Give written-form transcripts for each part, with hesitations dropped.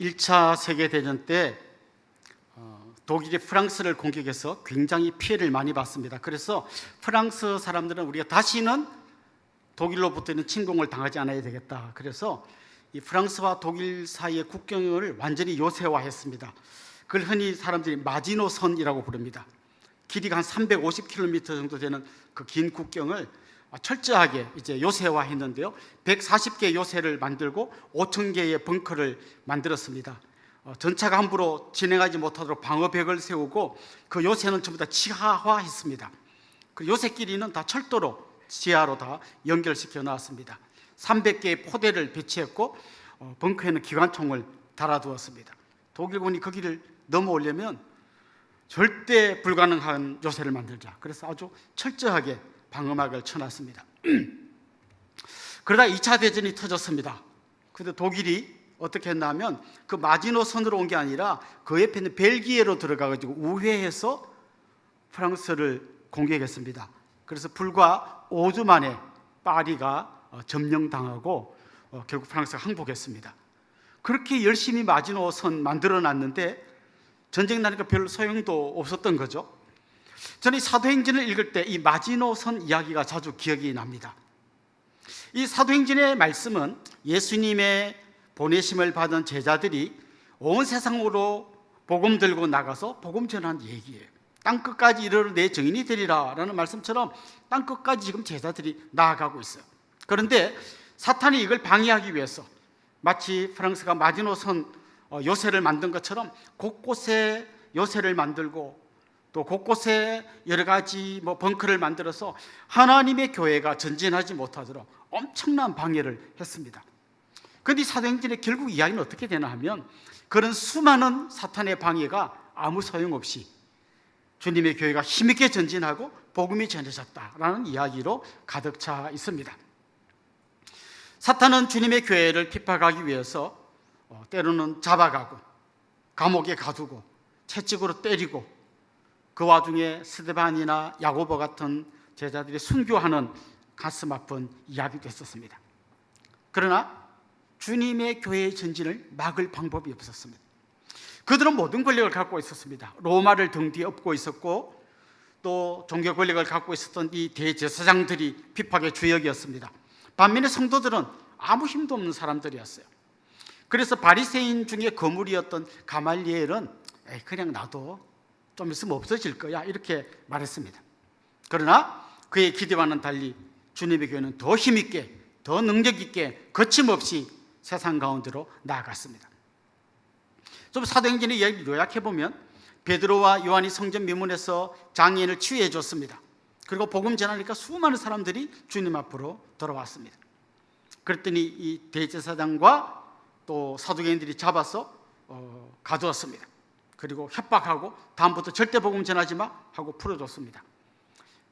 1차 세계대전 때 독일이 프랑스를 공격해서 굉장히 피해를 많이 봤습니다. 그래서 프랑스 사람들은 우리가 다시는 독일로부터는 침공을 당하지 않아야 되겠다. 그래서 이 프랑스와 독일 사이의 국경을 완전히 요새화했습니다. 그걸 흔히 사람들이 마지노선이라고 부릅니다. 길이가 한 350km 정도 되는 그 긴 국경을 철저하게 이제 요새화했는데요. 140개 요새를 만들고 5,000개의 벙커를 만들었습니다. 전차가 함부로 진행하지 못하도록 방어벽을 세우고 그 요새는 전부 다 지하화했습니다. 그 요새 길이는 다 철도로 지하로 다 연결시켜 놨습니다. 300개의 포대를 배치했고 벙커에는 기관총을 달아두었습니다. 독일군이 거기를 넘어오려면 절대 불가능한 요새를 만들자. 그래서 아주 철저하게 방어막을 쳐놨습니다. 그러다 2차 대전이 터졌습니다. 그런데 독일이 어떻게 했냐면 그 마지노선으로 온 게 아니라 그 옆에 있는 벨기에로 들어가가지고 우회해서 프랑스를 공격했습니다. 그래서 불과 5주 만에 파리가 점령당하고 결국 프랑스가 항복했습니다. 그렇게 열심히 마지노선 만들어놨는데 전쟁 나니까 별 소용도 없었던 거죠. 저는 이 사도행전을 읽을 때 이 마지노선 이야기가 자주 기억이 납니다. 이 사도행전의 말씀은 예수님의 보내심을 받은 제자들이 온 세상으로 복음 들고 나가서 복음 전한 얘기예요. 땅끝까지 이르러 내 증인이 되리라 라는 말씀처럼 땅끝까지 지금 제자들이 나아가고 있어요. 그런데 사탄이 이걸 방해하기 위해서 마치 프랑스가 마지노선 요새를 만든 것처럼 곳곳에 요새를 만들고 또 곳곳에 여러 가지 벙커를 만들어서 하나님의 교회가 전진하지 못하도록 엄청난 방해를 했습니다. 그런데 사도행전의 결국 이야기는 어떻게 되나 하면 그런 수많은 사탄의 방해가 아무 소용없이 주님의 교회가 힘있게 전진하고 복음이 전해졌다라는 이야기로 가득 차 있습니다. 사탄은 주님의 교회를 핍박하기 위해서 때로는 잡아가고 감옥에 가두고 채찍으로 때리고 그 와중에 스데반이나 야고보 같은 제자들이 순교하는 가슴 아픈 이야기도 했었습니다. 그러나 주님의 교회의 전진을 막을 방법이 없었습니다. 그들은 모든 권력을 갖고 있었습니다. 로마를 등 뒤에 업고 있었고 또 종교 권력을 갖고 있었던 이 대제사장들이 핍박의 주역이었습니다. 반면에 성도들은 아무 힘도 없는 사람들이었어요. 그래서 바리새인 중에 거물이었던 가말리엘은 그냥 놔둬, 좀 있으면 없어질 거야, 이렇게 말했습니다. 그러나 그의 기대와는 달리 주님의 교회는 더 힘있게, 더 능력있게, 거침없이 세상 가운데로 나아갔습니다. 좀 사도행전의 이야기를 요약해보면 베드로와 요한이 성전 미문에서 장애인을 치유해 줬습니다. 그리고 복음 전하니까 수많은 사람들이 주님 앞으로 돌아왔습니다. 그랬더니 이 대제사장과 또 사두개인들이 잡아서 가두었습니다. 그리고 협박하고 다음부터 절대 복음 전하지 마 하고 풀어줬습니다.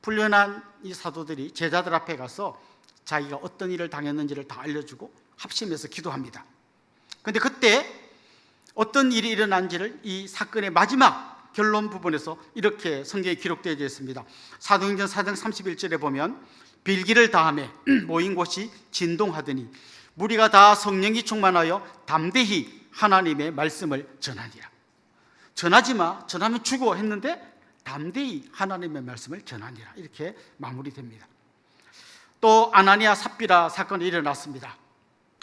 풀려난 이 사도들이 제자들 앞에 가서 자기가 어떤 일을 당했는지를 다 알려주고 합심해서 기도합니다. 그런데 그때 어떤 일이 일어난지를 이 사건의 마지막 결론 부분에서 이렇게 성경에 기록되어 있습니다. 사도행전 4장 31절에 보면 빌기를 다하매 모인 곳이 진동하더니 무리가 다 성령이 충만하여 담대히 하나님의 말씀을 전하니라. 전하지 마, 전하면 죽어 했는데 담대히 하나님의 말씀을 전하니라. 이렇게 마무리됩니다. 또 아나니아 삽비라 사건이 일어났습니다.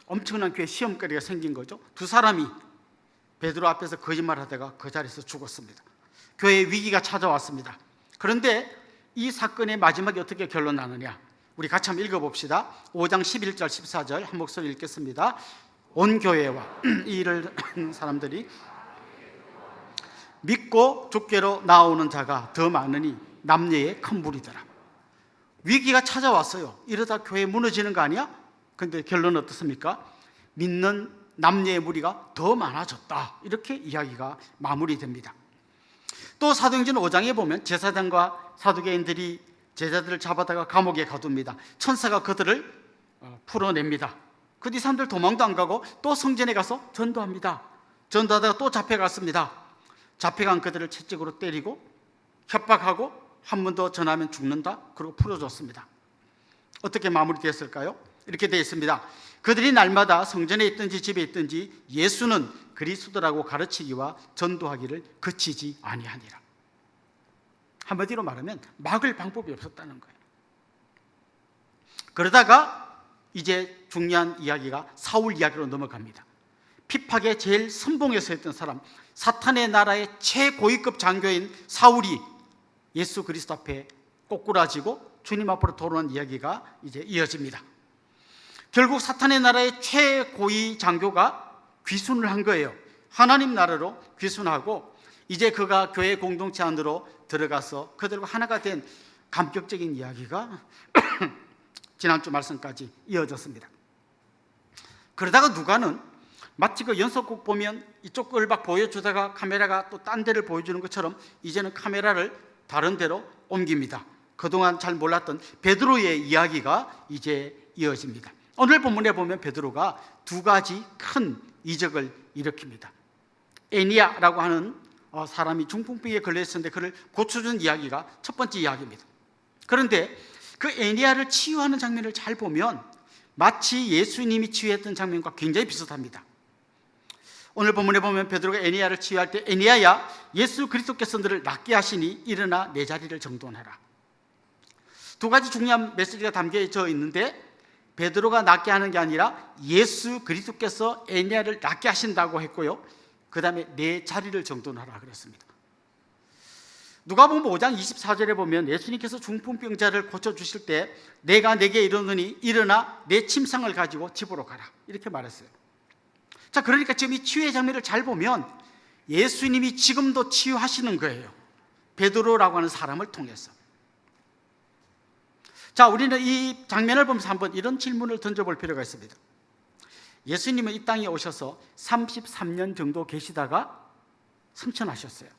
엄청난 교회 시험거리가 생긴 거죠. 두 사람이 베드로 앞에서 거짓말하다가 그 자리에서 죽었습니다. 교회의 위기가 찾아왔습니다. 그런데 이 사건의 마지막에 어떻게 결론 나느냐, 우리 같이 한번 읽어봅시다. 5장 11절 14절 한 목소리 읽겠습니다. 온 교회와 이 일을 하는 사람들이 믿고 주께로 나오는 자가 더 많으니 남녀의 큰 무리더라. 위기가 찾아왔어요. 이러다 교회 무너지는 거 아니야? 그런데 결론은 어떻습니까? 믿는 남녀의 무리가 더 많아졌다. 이렇게 이야기가 마무리됩니다. 또 사도행전 5장에 보면 제사장과 사두개인들이 제자들을 잡아다가 감옥에 가둡니다. 천사가 그들을 풀어냅니다. 그 뒤 사람들 도망도 안 가고 또 성전에 가서 전도합니다. 전도하다가 또 잡혀갔습니다. 잡혀간 그들을 채찍으로 때리고 협박하고 한 번 더 전하면 죽는다. 그리고 풀어줬습니다. 어떻게 마무리됐을까요? 이렇게 되어 있습니다. 그들이 날마다 성전에 있든지 집에 있든지 예수는 그리스도라고 가르치기와 전도하기를 그치지 아니하니라. 한마디로 말하면 막을 방법이 없었다는 거예요. 그러다가 이제 중요한 이야기가 사울 이야기로 넘어갑니다. 핍박에 제일 선봉에서 했던 사람, 사탄의 나라의 최고위급 장교인 사울이 예수 그리스도 앞에 꼬꾸라지고 주님 앞으로 돌아오는 이야기가 이제 이어집니다. 결국 사탄의 나라의 최고위 장교가 귀순을 한 거예요. 하나님 나라로 귀순하고 이제 그가 교회 공동체 안으로 들어가서 그들과 하나가 된 감격적인 이야기가 지난주 말씀까지 이어졌습니다. 그러다가 누가는 마치 그 연속곡 보면 이쪽 걸 막 보여주다가 카메라가 또 딴 데를 보여주는 것처럼 이제는 카메라를 다른 데로 옮깁니다. 그동안 잘 몰랐던 베드로의 이야기가 이제 이어집니다. 오늘 본문에 보면 베드로가 두 가지 큰 이적을 일으킵니다. 에니야라고 하는 사람이 중풍병에 걸려 있었는데 그를 고쳐준 이야기가 첫 번째 이야기입니다. 그런데 그 에니야를 치유하는 장면을 잘 보면 마치 예수님이 치유했던 장면과 굉장히 비슷합니다. 오늘 본문에 보면 베드로가 에니야를 치유할 때 에니야야 예수 그리스도께서 너를 낫게 하시니 일어나 내 자리를 정돈하라. 두 가지 중요한 메시지가 담겨져 있는데 베드로가 낫게 하는 게 아니라 예수 그리스도께서 에니야를 낫게 하신다고 했고요, 그 다음에 내 자리를 정돈하라 그랬습니다. 누가복음 5장 24절에 보면 예수님께서 중풍병자를 고쳐주실 때 내가 내게 이르노니 일어나 내 침상을 가지고 집으로 가라 이렇게 말했어요. 자, 그러니까 지금 이 치유의 장면을 잘 보면 예수님이 지금도 치유하시는 거예요. 베드로라고 하는 사람을 통해서. 자, 우리는 이 장면을 보면서 한번 이런 질문을 던져볼 필요가 있습니다. 예수님은 이 땅에 오셔서 33년 정도 계시다가 성천하셨어요.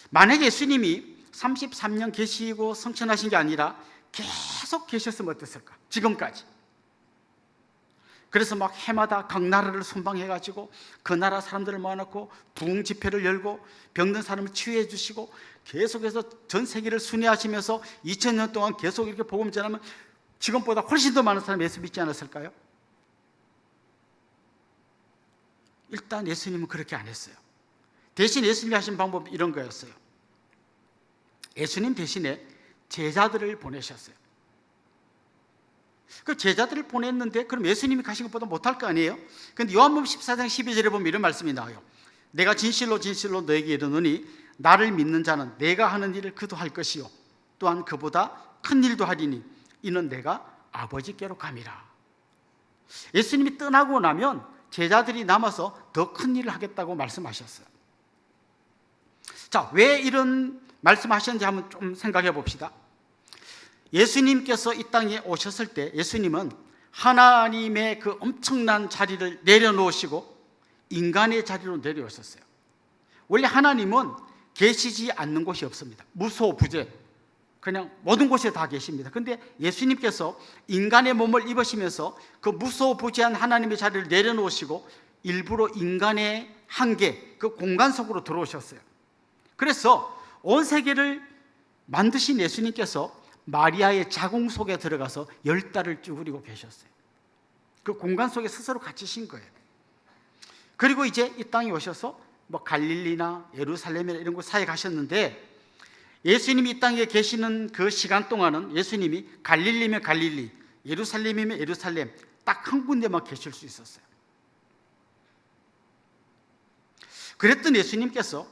만약에 예수님이 33년 계시고 성천하신 게 아니라 계속 계셨으면 어땠을까? 지금까지. 그래서 막 해마다 각 나라를 순방해가지고 그 나라 사람들을 모아놓고 부흥 집회를 열고 병든 사람을 치유해 주시고 계속해서 전 세계를 순회하시면서 2000년 동안 계속 이렇게 복음 전하면 지금보다 훨씬 더 많은 사람이 예수 믿지 않았을까요? 일단 예수님은 그렇게 안 했어요. 대신 예수님이 하신 방법은 이런 거였어요. 예수님 대신에 제자들을 보내셨어요. 그 제자들을 보냈는데 그럼 예수님이 가신 것보다 못할 거 아니에요? 그런데 요한복음 14장 12절에 보면 이런 말씀이 나와요. 내가 진실로 진실로 너에게 이르노니 나를 믿는 자는 내가 하는 일을 그도 할 것이요 또한 그보다 큰 일도 하리니 이는 내가 아버지께로 감이라. 예수님이 떠나고 나면 제자들이 남아서 더 큰 일을 하겠다고 말씀하셨어요. 자, 왜 이런 말씀하셨는지 한번 좀 생각해 봅시다. 예수님께서 이 땅에 오셨을 때 예수님은 하나님의 그 엄청난 자리를 내려놓으시고 인간의 자리로 내려오셨어요. 원래 하나님은 계시지 않는 곳이 없습니다. 무소부재, 그냥 모든 곳에 다 계십니다. 그런데 예수님께서 인간의 몸을 입으시면서 그 무소부재한 하나님의 자리를 내려놓으시고 일부러 인간의 한계, 그 공간 속으로 들어오셨어요. 그래서 온 세계를 만드신 예수님께서 마리아의 자궁 속에 들어가서 10달을 쭈그리고 계셨어요. 그 공간 속에 스스로 갇히신 거예요. 그리고 이제 이 땅에 오셔서 뭐 갈릴리나 예루살렘이나 이런 곳 사이에 가셨는데 예수님이 이 땅에 계시는 그 시간 동안은 예수님이 갈릴리면 갈릴리, 예루살렘이면 예루살렘 딱 한 군데만 계실 수 있었어요. 그랬던 예수님께서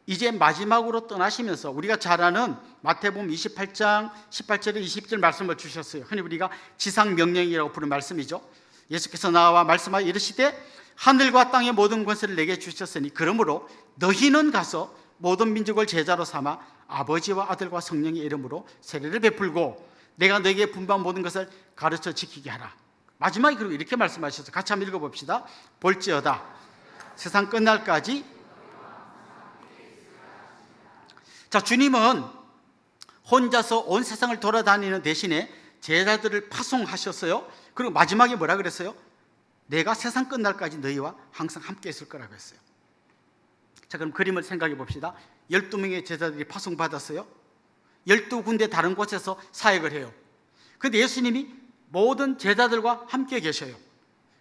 이제 마지막으로 떠나시면서 우리가 잘 아는 마태복음 28장 18절에 20절 말씀을 주셨어요. 흔히 우리가 지상명령이라고 부르는 말씀이죠. 예수께서 나와 말씀하여 이르시되 하늘과 땅의 모든 권세를 내게 주셨으니 그러므로 너희는 가서 모든 민족을 제자로 삼아 아버지와 아들과 성령의 이름으로 세례를 베풀고 내가 너에게 분부한 모든 것을 가르쳐 지키게 하라. 마지막에 그리고 이렇게 말씀하셨어요. 같이 한번 읽어봅시다. 볼지어다 세상 끝날까지. 자, 주님은 혼자서 온 세상을 돌아다니는 대신에 제자들을 파송하셨어요. 그리고 마지막에 뭐라 그랬어요? 내가 세상 끝날까지 너희와 항상 함께 있을 거라고 했어요. 자, 그럼 그림을 생각해 봅시다. 12명의 제자들이 파송받았어요. 12군데 다른 곳에서 사역을 해요. 그런데 예수님이 모든 제자들과 함께 계셔요.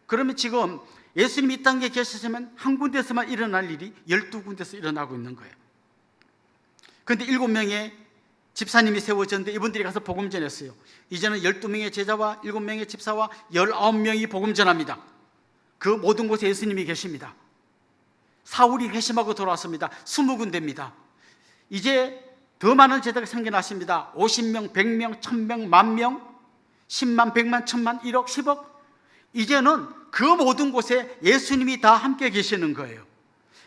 그러면 지금 예수님이 이 땅에 계셨으면 한 군데서만 일어날 일이 12군데서 일어나고 있는 거예요. 그런데 7명의 집사님이 세워졌는데 이분들이 가서 복음 전했어요. 이제는 12명의 제자와 7명의 집사와 19명이 복음 전합니다. 그 모든 곳에 예수님이 계십니다. 사울이 회심하고 돌아왔습니다. 20군데입니다. 이제 더 많은 제자가 생겨났습니다. 50명, 100명, 1000명, 10,000명, 10만, 100만, 1000만, 1억, 10억. 이제는 그 모든 곳에 예수님이 다 함께 계시는 거예요.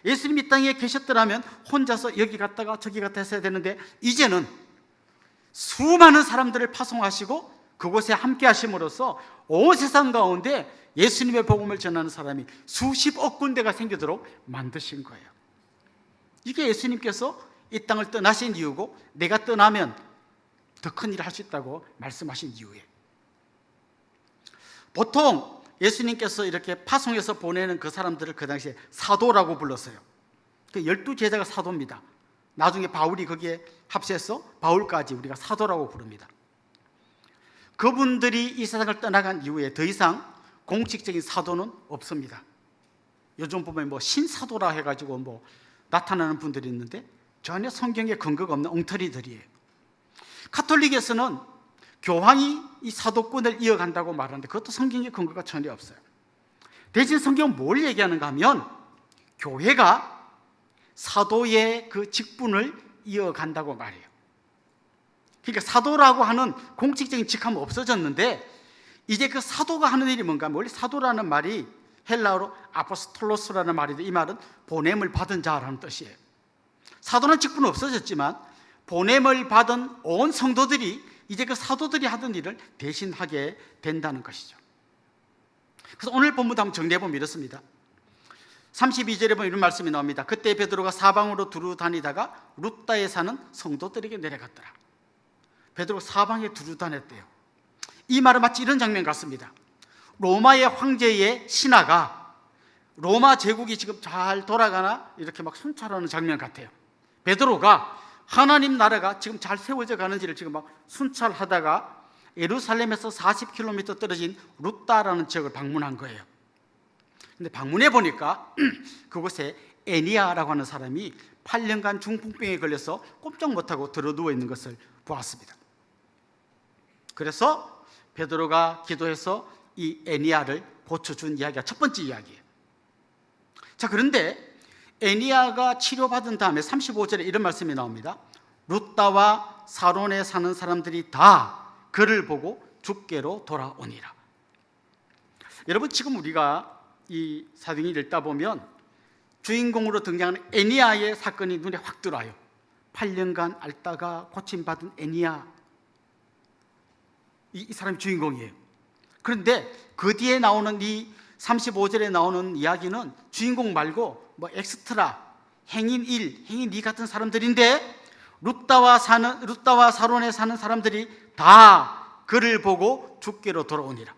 예수님이 땅에 계셨더라면 혼자서 여기 갔다가 저기 갔다 했어야 되는데 이제는 수많은 사람들을 파송하시고 그곳에 함께 하심으로써 온 세상 가운데 예수님의 복음을 전하는 사람이 수십억 군데가 생기도록 만드신 거예요. 이게 예수님께서 이 땅을 떠나신 이유고 내가 떠나면 더 큰 일을 할 수 있다고 말씀하신 이유예요. 보통 예수님께서 이렇게 파송해서 보내는 그 사람들을 그 당시에 사도라고 불렀어요. 그 12제자가 사도입니다. 나중에 바울이 거기에 합세해서 바울까지 우리가 사도라고 부릅니다. 그분들이 이 세상을 떠나간 이후에 더 이상 공식적인 사도는 없습니다. 요즘 보면 뭐 신사도라 해가지고 뭐 나타나는 분들이 있는데 전혀 성경에 근거가 없는 엉터리들이에요. 카톨릭에서는 교황이 이 사도권을 이어간다고 말하는데 그것도 성경에 근거가 전혀 없어요. 대신 성경은 뭘 얘기하는가 하면 교회가 사도의 그 직분을 이어간다고 말해요. 그러니까 사도라고 하는 공식적인 직함은 없어졌는데 이제 그 사도가 하는 일이 뭔가 하면 원래 사도라는 말이 헬라어로 아포스톨로스라는 말인데 이 말은 보냄을 받은 자라는 뜻이에요. 사도는 직분은 없어졌지만 보냄을 받은 온 성도들이 이제 그 사도들이 하던 일을 대신하게 된다는 것이죠. 그래서 오늘 본문도 한번 정리해보면 이렇습니다. 32절에 보면 이런 말씀이 나옵니다. 그때 베드로가 사방으로 두루 다니다가 루다에 사는 성도들에게 내려갔더라. 베드로가 사방에 두루 다녔대요. 이 말은 마치 이런 장면 같습니다. 로마의 황제의 신하가 로마 제국이 지금 잘 돌아가나 이렇게 막 순찰하는 장면 같아요. 베드로가 하나님 나라가 지금 잘 세워져 가는지를 지금 막 순찰하다가 예루살렘에서 40km 떨어진 루다라는 지역을 방문한 거예요. 근데 방문해 보니까 그곳에 애니아라고 하는 사람이 8년간 중풍병에 걸려서 꼼짝 못하고 들어 누워 있는 것을 보았습니다. 그래서 베드로가 기도해서 이 애니아를 고쳐준 이야기가 첫 번째 이야기예요. 자, 그런데 애니아가 치료받은 다음에 35절에 이런 말씀이 나옵니다. 루다와 사론에 사는 사람들이 다 그를 보고 주께로 돌아오니라. 여러분, 지금 우리가 이 사도행전을 읽다 보면 주인공으로 등장하는 애니아의 사건이 눈에 확 들어와요. 8년간 앓다가 고침받은 애니아, 이 사람이 주인공이에요. 그런데 그 뒤에 나오는 이 35절에 나오는 이야기는 주인공 말고 뭐 엑스트라, 행인 1, 행인 2 같은 사람들인데 루다와 사론에 사는 사람들이 다 그를 보고 주께로 돌아오니라.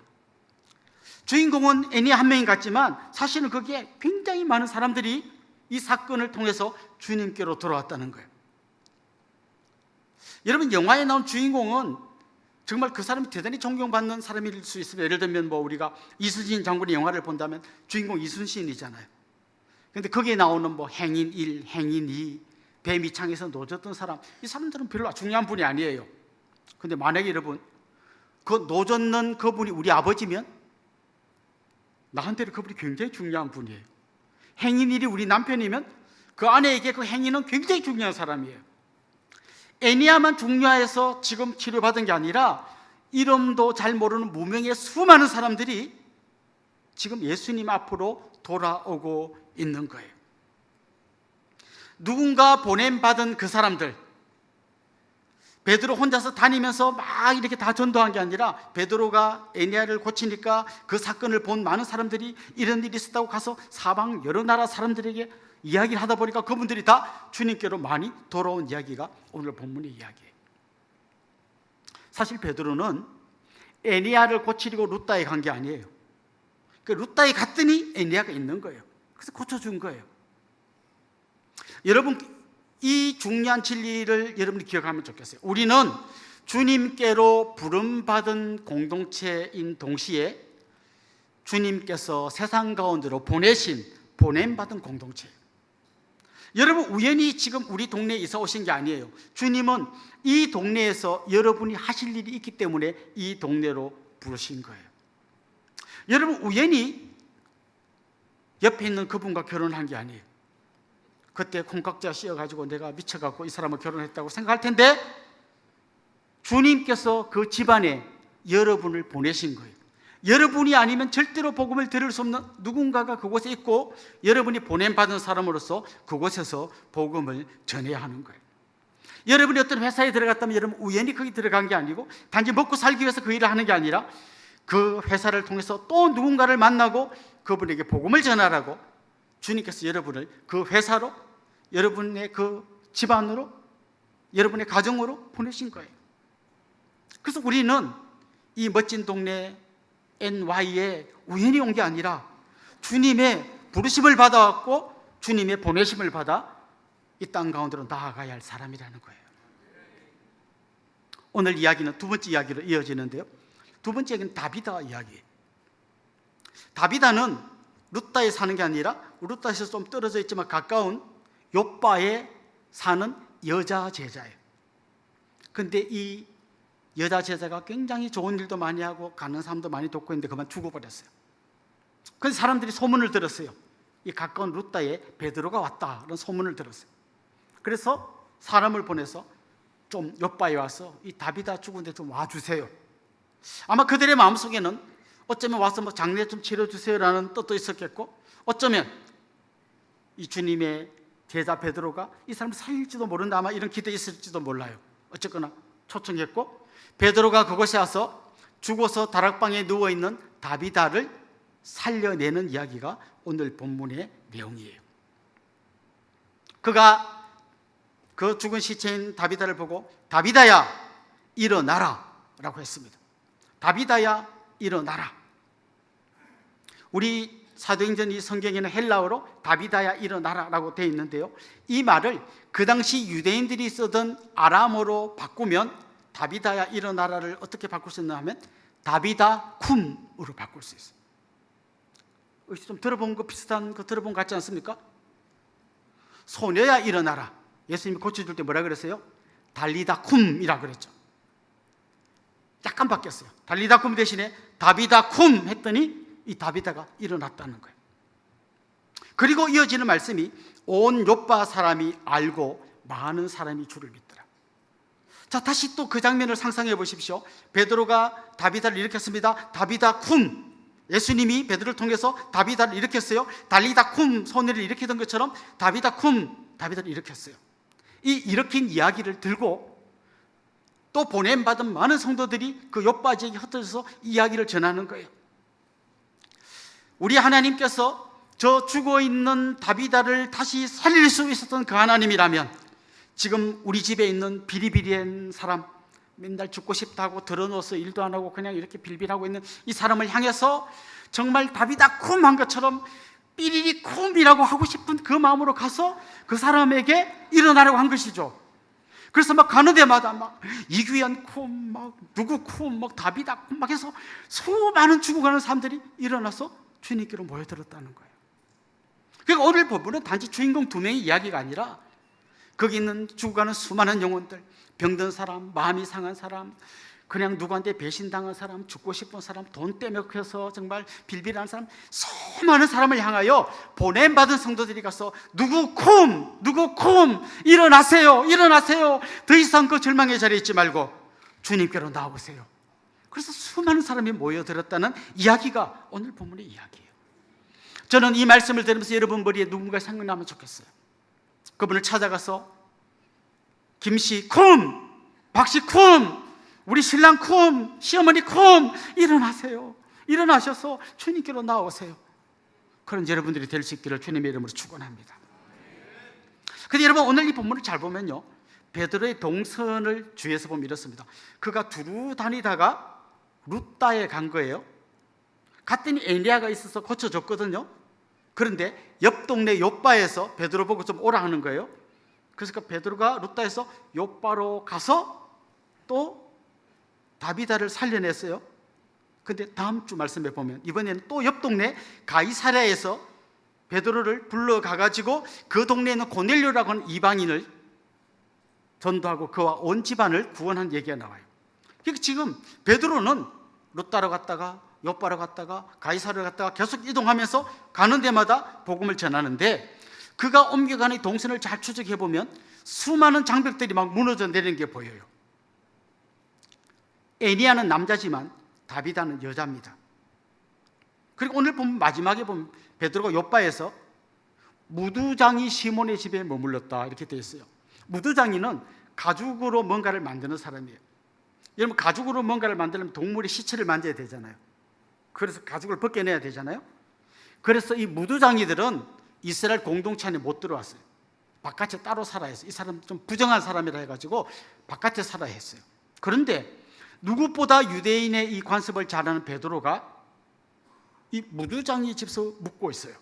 주인공은 애니아 한 명인 같지만 사실은 거기에 굉장히 많은 사람들이 이 사건을 통해서 주님께로 돌아왔다는 거예요. 여러분, 영화에 나온 주인공은 정말 그 사람이 대단히 존경받는 사람일 수 있습니다. 예를 들면 뭐 우리가 이순신 장군의 영화를 본다면 주인공 이순신이잖아요. 그런데 거기에 나오는 뭐 행인 1, 행인 2, 배 밑창에서 노졌던 사람, 이 사람들은 별로 중요한 분이 아니에요. 그런데 만약에 여러분 그 노젓는 그분이 우리 아버지면 나한테는 그분이 굉장히 중요한 분이에요. 행인 1이 우리 남편이면 그 아내에게 그 행인은 굉장히 중요한 사람이에요. 애니아만 중요해서 지금 치료받은 게 아니라 이름도 잘 모르는 무명의 수많은 사람들이 지금 예수님 앞으로 돌아오고 있는 거예요. 누군가 보냄받은 그 사람들, 베드로 혼자서 다니면서 막 이렇게 다 전도한 게 아니라 베드로가 애니아를 고치니까 그 사건을 본 많은 사람들이 이런 일이 있었다고 가서 사방 여러 나라 사람들에게 이야기를 하다 보니까 그분들이 다 주님께로 많이 돌아온 이야기가 오늘 본문의 이야기예요. 사실 베드로는 애니아를 고치려고 루다에 간 게 아니에요. 그 루다에 갔더니 애니아가 있는 거예요. 그래서 고쳐준 거예요. 여러분, 이 중요한 진리를 여러분이 기억하면 좋겠어요. 우리는 주님께로 부름받은 공동체인 동시에 주님께서 세상 가운데로 보냄받은 공동체. 여러분, 우연히 지금 우리 동네에 이사 오신 게 아니에요. 주님은 이 동네에서 여러분이 하실 일이 있기 때문에 이 동네로 부르신 거예요. 여러분, 우연히 옆에 있는 그분과 결혼한 게 아니에요. 그때 콩깍지가 씌어가지고 내가 미쳐갖고 이 사람을 결혼했다고 생각할 텐데, 주님께서 그 집안에 여러분을 보내신 거예요. 여러분이 아니면 절대로 복음을 들을 수 없는 누군가가 그곳에 있고, 여러분이 보냄받은 사람으로서 그곳에서 복음을 전해야 하는 거예요. 여러분이 어떤 회사에 들어갔다면 여러분 우연히 거기 들어간 게 아니고, 단지 먹고 살기 위해서 그 일을 하는 게 아니라 그 회사를 통해서 또 누군가를 만나고 그분에게 복음을 전하라고 주님께서 여러분을 그 회사로, 여러분의 그 집안으로, 여러분의 가정으로 보내신 거예요. 그래서 우리는 이 멋진 동네 NY에 우연히 온 게 아니라 주님의 부르심을 받아왔고 주님의 보내심을 받아 이 땅 가운데로 나아가야 할 사람이라는 거예요. 오늘 이야기는 두 번째 이야기로 이어지는데요, 두 번째 이야기는 다비다 이야기예요. 다비다는 루다에 사는 게 아니라 루다에서 좀 떨어져 있지만 가까운 욥바에 사는 여자 제자예요. 근데 이 여자 제자가 굉장히 좋은 일도 많이 하고 가는 사람도 많이 돕고 있는데 그만 죽어버렸어요. 그래서 사람들이 소문을 들었어요. 이 가까운 루다에 베드로가 왔다, 그런 소문을 들었어요. 그래서 사람을 보내서 좀 욥바에 와서 이 다비다 죽은데 좀 와주세요. 아마 그들의 마음속에는 어쩌면 와서 뭐 장례 좀 치러주세요라는 뜻도 있었겠고, 어쩌면 이 주님의 제자 베드로가 이 사람을 살릴지도 모른다, 아마 이런 기대 있을지도 몰라요. 어쨌거나 초청했고, 베드로가 그곳에 와서 죽어서 다락방에 누워있는 다비다를 살려내는 이야기가 오늘 본문의 내용이에요. 그가 그 죽은 시체인 다비다를 보고 다비다야 일어나라 라고 했습니다. 다비다야 일어나라. 우리 사도행전 이 성경에는 헬라어로 다비다야 일어나라 라고 되어 있는데요, 이 말을 그 당시 유대인들이 쓰던 아람어로 바꾸면 다비다야 일어나라를 어떻게 바꿀 수 있나 하면 다비다 쿰으로 바꿀 수 있어요. 좀 들어본 거 비슷한 거 들어본 거 같지 않습니까? 소녀야 일어나라. 예수님이 고쳐줄 때 뭐라 그랬어요? 달리다 쿰이라고 그랬죠. 약간 바뀌었어요. 달리다 쿰 대신에 다비다 쿰 했더니 이 다비다가 일어났다는 거예요. 그리고 이어지는 말씀이 온 욥바 사람이 알고 많은 사람이 주를 믿더라. 자, 다시 또 그 장면을 상상해 보십시오. 베드로가 다비다를 일으켰습니다. 다비다 쿰. 예수님이 베드로를 통해서 다비다를 일으켰어요. 달리다 쿰, 소녀를 일으키던 것처럼 다비다 쿰, 다비다를 일으켰어요. 이 일으킨 이야기를 들고 또 보냄받은 많은 성도들이 그 욥바 지역에 흩어져서 이야기를 전하는 거예요. 우리 하나님께서 저 죽어있는 다비다를 다시 살릴 수 있었던 그 하나님이라면, 지금 우리 집에 있는 비리비리한 사람, 맨날 죽고 싶다고 들어놓아서 일도 안 하고 그냥 이렇게 빌빌하고 있는 이 사람을 향해서 정말 다비다 쿰 한 것처럼 삐리리 쿰이라고 하고 싶은 그 마음으로 가서 그 사람에게 일어나라고 한 것이죠. 그래서 막 가는 데마다 막 이규현 쿰, 막 누구 쿰, 막 다비다 쿰 막 해서 수많은 죽어가는 사람들이 일어나서 주님께로 모여들었다는 거예요. 그러니까 오늘 본문은 단지 주인공 두 명의 이야기가 아니라 거기 있는 죽어가는 수많은 영혼들, 병든 사람, 마음이 상한 사람, 그냥 누구한테 배신당한 사람, 죽고 싶은 사람, 돈 떼먹혀서 정말 빌빌한 사람, 수많은 사람을 향하여 보냄받은 성도들이 가서 누구 쿰 일어나세요, 일어나세요. 더 이상 그 절망의 자리에 있지 말고 주님께로 나오세요. 그래서 수많은 사람이 모여들었다는 이야기가 오늘 본문의 이야기예요. 저는 이 말씀을 들으면서 여러분 머리에 누군가 생각나면 좋겠어요. 그분을 찾아가서 김씨 쿰, 박씨 쿰, 우리 신랑 쿰, 시어머니 쿰, 일어나세요. 일어나셔서 주님께로 나오세요. 그런 여러분들이 될 수 있기를 주님의 이름으로 축원합니다. 근데 여러분 오늘 이 본문을 잘 보면요, 베드로의 동선을 주위에서 보면 이렇습니다. 그가 두루 다니다가 루다에 간 거예요. 갔더니 에니아가 있어서 고쳐줬거든요. 그런데 옆 동네 욥바에서 베드로 보고 좀 오라 하는 거예요. 그래서 베드로가 루다에서 욥바로 가서 또 다비다를 살려냈어요. 근데 다음 주 말씀에 보면 이번에는 또 옆 동네 가이사랴에서 베드로를 불러가가지고 그 동네에 있는 고넬료라고 하는 이방인을 전도하고 그와 온 집안을 구원한 얘기가 나와요. 그러니까 지금 베드로는 룻다로 갔다가 요바로 갔다가 가이사랴로 갔다가 계속 이동하면서 가는 데마다 복음을 전하는데, 그가 옮겨가는 동선을 잘 추적해 보면 수많은 장벽들이 막 무너져 내리는 게 보여요. 애니아는 남자지만 다비다는 여자입니다. 그리고 오늘 보면 마지막에 보면 베드로가 요바에서 무두장이 시몬의 집에 머물렀다 이렇게 되어 있어요. 무두장이는 가죽으로 뭔가를 만드는 사람이에요. 여러분, 가죽으로 뭔가를 만들려면 동물의 시체를 만져야 되잖아요. 그래서 가죽을 벗겨내야 되잖아요. 그래서 이 무두장이들은 이스라엘 공동체 안에 못 들어왔어요. 바깥에 따로 살아야 했어요. 이 사람 좀 부정한 사람이라 해가지고 바깥에 살아야 했어요. 그런데 누구보다 유대인의 이 관습을 잘하는 베드로가 이 무두장이 집에서 묵고 있어요.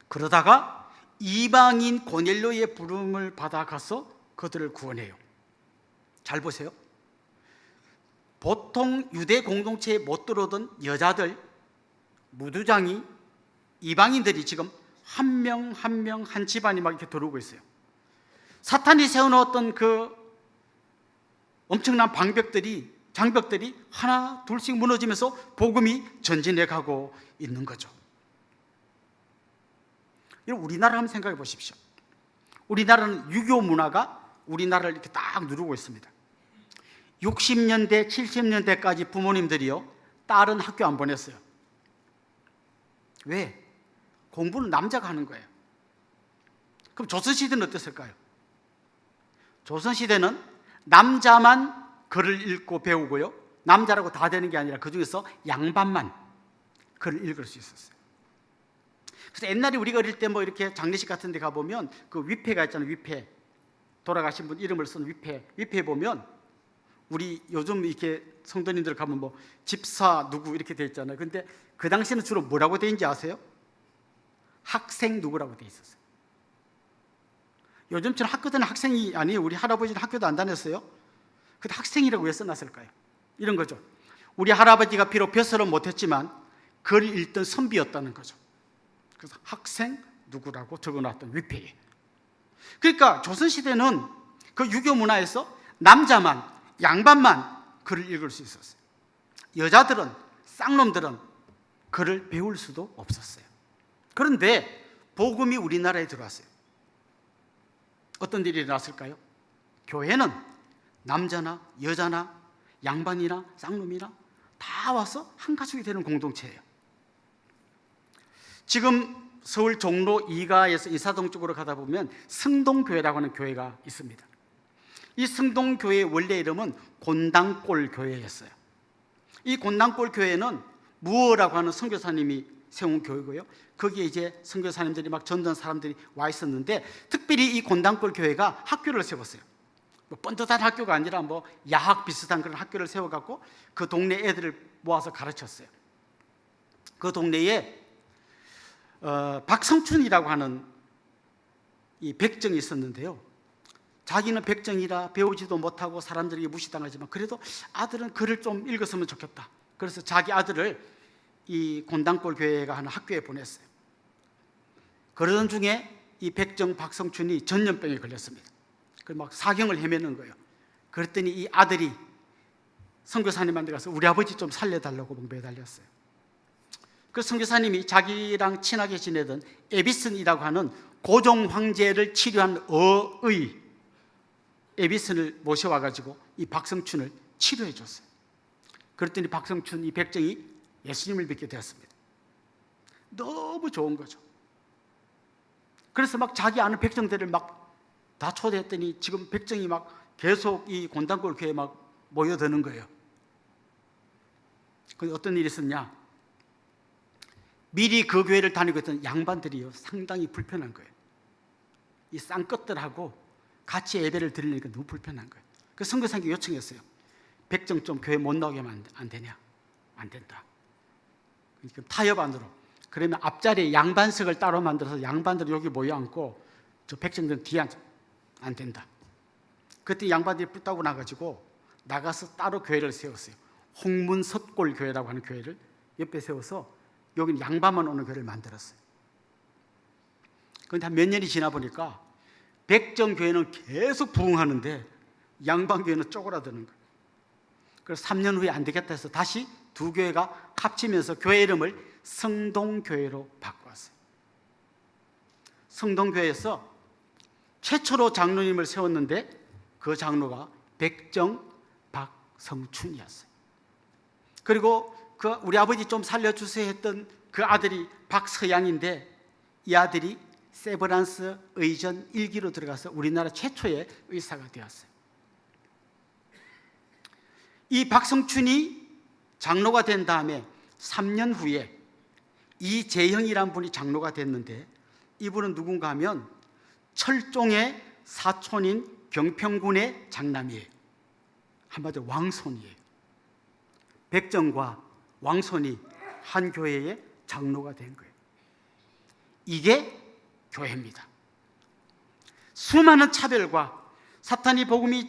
그러다가 이방인 고넬료의 부름을 받아가서 그들을 구원해요. 잘 보세요. 보통 유대 공동체에 못 들어오던 여자들, 무두장이, 이방인들이 지금 한 명 한 명 한 집안이 막 이렇게 들어오고 있어요. 사탄이 세워놓았던 그 엄청난 장벽들이 하나 둘씩 무너지면서 복음이 전진해 가고 있는 거죠. 우리나라 한번 생각해 보십시오. 우리나라는 유교 문화가 우리나라를 이렇게 딱 누르고 있습니다. 60년대, 70년대까지 부모님들이요, 딸은 학교 안 보냈어요. 왜? 공부는 남자가 하는 거예요. 그럼 조선시대는 어땠을까요? 조선시대는 남자만 글을 읽고 배우고요, 남자라고 다 되는 게 아니라 그 중에서 양반만 글을 읽을 수 있었어요. 그래서 옛날에 우리가 어릴 때 뭐 이렇게 장례식 같은 데 가보면 그 위패가 있잖아요. 위패, 돌아가신 분 이름을 쓴 위패 보면, 우리 요즘 이렇게 성도님들 가면 뭐 집사 누구 이렇게 돼 있잖아요. 근데 그 당시에는 주로 뭐라고 돼 있는지 아세요? 학생 누구라고 돼 있었어요. 요즘처럼 학교 다니는 학생이 아니에요. 우리 할아버지는 학교도 안 다녔어요. 근데 학생이라고 왜 써놨을까요? 이런 거죠. 우리 할아버지가 비록 벼슬은 못했지만 글을 읽던 선비였다는 거죠. 그래서 학생 누구라고 적어놨던 위패에. 그러니까 조선시대는 그 유교 문화에서 남자만, 양반만 글을 읽을 수 있었어요. 여자들은, 쌍놈들은 글을 배울 수도 없었어요. 그런데 복음이 우리나라에 들어왔어요. 어떤 일이 일어났을까요? 교회는 남자나 여자나 양반이나 쌍놈이나 다 와서 한 가족이 되는 공동체예요. 지금 서울 종로 2가에서 이사동 쪽으로 가다 보면 승동교회라고 하는 교회가 있습니다. 이 승동교회의 원래 이름은 곤당골 교회였어요. 이 곤당골 교회는 무어라고 하는 선교사님이 세운 교회고요, 거기에 이제 선교사님들이 막 전도한 사람들이 와 있었는데, 특별히 이 곤당골 교회가 학교를 세웠어요. 뭐 번듯한 학교가 아니라 뭐 야학 비슷한 그런 학교를 세워갖고 그 동네 애들을 모아서 가르쳤어요. 그 동네에 박성춘이라고 하는 이 백정이 있었는데요, 자기는 백정이라 배우지도 못하고 사람들에게 무시당하지만 그래도 아들은 글을 좀 읽었으면 좋겠다. 그래서 자기 아들을 이 곤당골 교회가 하는 학교에 보냈어요. 그러던 중에 이 백정 박성춘이 전염병에 걸렸습니다. 그래서 막 사경을 헤매는 거예요. 그랬더니 이 아들이 선교사님한테 가서 우리 아버지 좀 살려달라고 매달렸어요. 그 선교사님이 자기랑 친하게 지내던 에비슨이라고 하는 고종 황제를 치료한 어의 에비슨을 모셔와가지고 이 박성춘을 치료해 줬어요. 그랬더니 박성춘, 이 백정이 예수님을 믿게 되었습니다. 너무 좋은 거죠. 그래서 막 자기 아는 백정들을 막 다 초대했더니 지금 백정이 막 계속 이 곤당골 교회에 막 모여드는 거예요. 그런데 어떤 일이 있었냐? 미리 그 교회를 다니고 있던 양반들이요, 상당히 불편한 거예요. 이 쌍것들하고 같이 예배를 드리니까 너무 불편한 거예요. 그래서 선교사님께 요청했어요. 백정 좀 교회 못 나오게 하면 안 되냐? 안 된다. 그러니까 타협 안으로. 그러면 앞자리에 양반석을 따로 만들어서 양반들 여기 모여 앉고 저 백정들은 뒤에 앉아. 안 된다. 그때 양반들이 뿔따고 나가지고 나가서 따로 교회를 세웠어요. 홍문석골 교회라고 하는 교회를 옆에 세워서 여기는 양반만 오는 교회를 만들었어요. 그런데 한 몇 년이 지나 보니까 백정교회는 계속 부흥하는데 양반교회는 쪼그라드는 거예요. 그래서 3년 후에 안 되겠다 해서 다시 두 교회가 합치면서 교회 이름을 성동교회로 바꾸었어요. 성동교회에서 최초로 장로님을 세웠는데 그 장로가 백정 박성춘이었어요. 그리고 그 우리 아버지 좀 살려주세요 했던 그 아들이 박서양인데 이 아들이 세브란스 의전 1기로 들어가서 우리나라 최초의 의사가 되었어요. 이 박성춘이 장로가 된 다음에 3년 후에 이재형이라는 분이 장로가 됐는데 이분은 누군가 하면 철종의 사촌인 경평군의 장남이에요. 한마디로 왕손이에요. 백정과 왕손이 한 교회의 장로가 된 거예요. 이게 교회입니다. 수많은 차별과 사탄이 복음이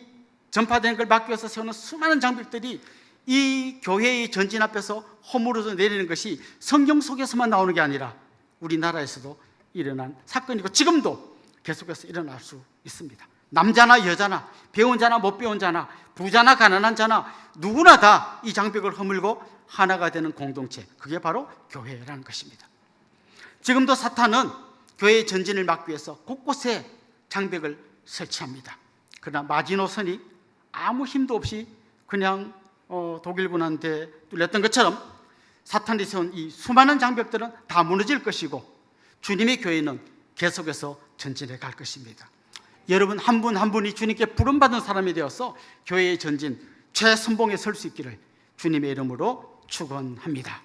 전파되는 걸 막기 위해서 세우는 수많은 장벽들이 이 교회의 전진 앞에서 허물어서 내리는 것이 성경 속에서만 나오는 게 아니라 우리나라에서도 일어난 사건이고 지금도 계속해서 일어날 수 있습니다. 남자나 여자나 배운 자나 못 배운 자나 부자나 가난한 자나 누구나 다 이 장벽을 허물고 하나가 되는 공동체, 그게 바로 교회라는 것입니다. 지금도 사탄은 교회의 전진을 막기 위해서 곳곳에 장벽을 설치합니다. 그러나 마지노선이 아무 힘도 없이 그냥 독일군한테 뚫렸던 것처럼 사탄이 세운 이 수많은 장벽들은 다 무너질 것이고 주님의 교회는 계속해서 전진해 갈 것입니다. 여러분 한 분 한 분이 주님께 부름받은 사람이 되어서 교회의 전진 최선봉에 설 수 있기를 주님의 이름으로 축원합니다.